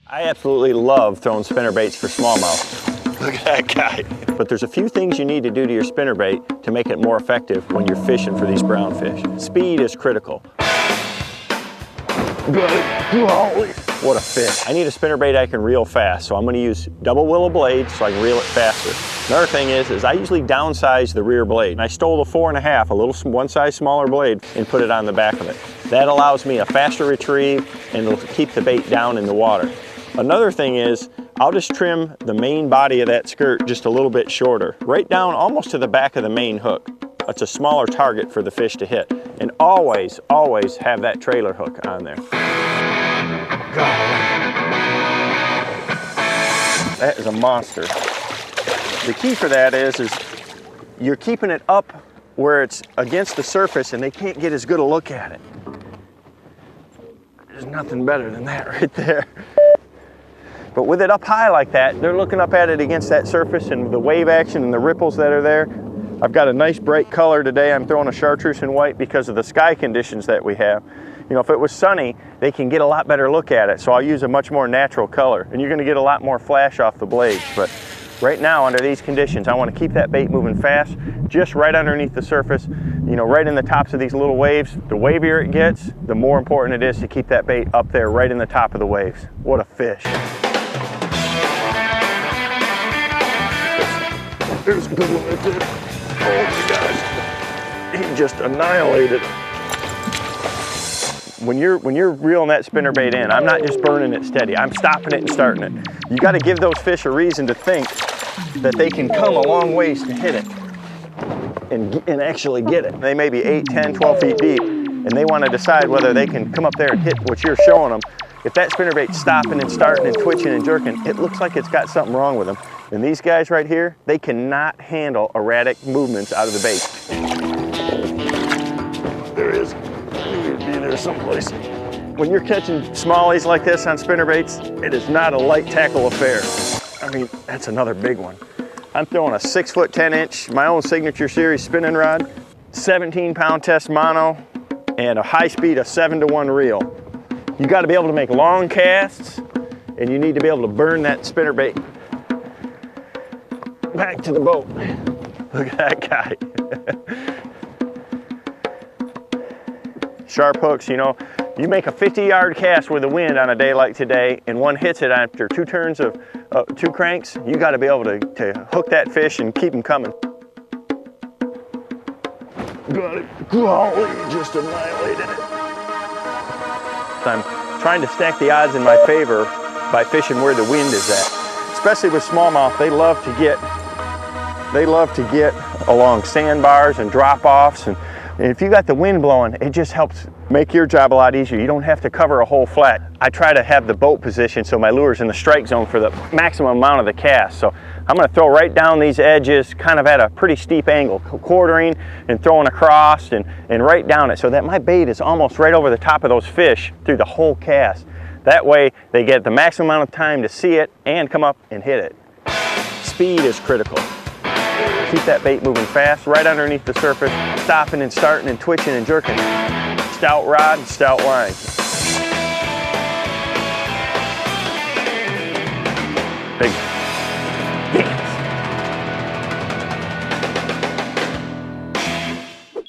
I absolutely love throwing spinnerbaits for smallmouth. Look at that guy. But there's a few things you need to do to your spinnerbait to make it more effective when you're fishing for these brown fish. Speed is critical. What a fish. I need a spinnerbait I can reel fast, so I'm going to use double willow blades so I can reel it faster. Another thing is I usually downsize the rear blade. I stole the 4.5, a little one size smaller blade, and put it on the back of it. That allows me a faster retrieve and it'll keep the bait down in the water. Another thing is I'll just trim the main body of that skirt just a little bit shorter, right down almost to the back of the main hook. It's a smaller target for the fish to hit. And always, always have that trailer hook on there. That is a monster. The key for that is you're keeping it up where it's against the surface and they can't get as good a look at it. There's nothing better than that right there. But with it up high like that, they're looking up at it against that surface and the wave action and the ripples that are there. I've got a nice bright color today. I'm throwing a chartreuse and white because of the sky conditions that we have. You know, if it was sunny, they can get a lot better look at it. So I'll use a much more natural color and you're gonna get a lot more flash off the blades. But right now, under these conditions, I want to keep that bait moving fast, just right underneath the surface, you know, right in the tops of these little waves. The wavier it gets, the more important it is to keep that bait up there right in the top of the waves. What a fish. There's a good one right there. Oh my gosh. He just annihilated it. When you're reeling that spinnerbait in, I'm not just burning it steady. I'm stopping it and starting it. You got to give those fish a reason to think that they can come a long ways to hit it and actually get it. They may be 8, 10, 12 feet deep, and they want to decide whether they can come up there and hit what you're showing them. If that spinnerbait's stopping and starting and twitching and jerking, it looks like it's got something wrong with them. And these guys right here, they cannot handle erratic movements out of the bait. There it is. It be there someplace. When you're catching smallies like this on spinnerbaits, it is not a light tackle affair. I mean, that's another big one. I'm throwing a 6', 10 inch, my own signature series spinning rod, 17-pound test mono, and a high speed of 7-to-1 reel. You got to be able to make long casts, and you need to be able to burn that spinnerbait back to the boat. Look at that guy. Sharp hooks, you know, you make a 50-yard cast with the wind on a day like today, and one hits it after 2 turns of 2 cranks, you got to be able to hook that fish and keep them coming. Got it. Golly, just annihilated it. I'm trying to stack the odds in my favor by fishing where the wind is at. Especially with smallmouth, they love to get along sandbars and drop-offs, and if you got the wind blowing, it just helps make your job a lot easier. You don't have to cover a whole flat. I try to have the boat position so my lure's in the strike zone for the maximum amount of the cast. So I'm going to throw right down these edges, kind of at a pretty steep angle, quartering and throwing across and right down it so that my bait is almost right over the top of those fish through the whole cast. That way they get the maximum amount of time to see it and come up and hit it. Speed is critical. Keep that bait moving fast, right underneath the surface, stopping and starting and twitching and jerking. Stout rod and stout line. Big.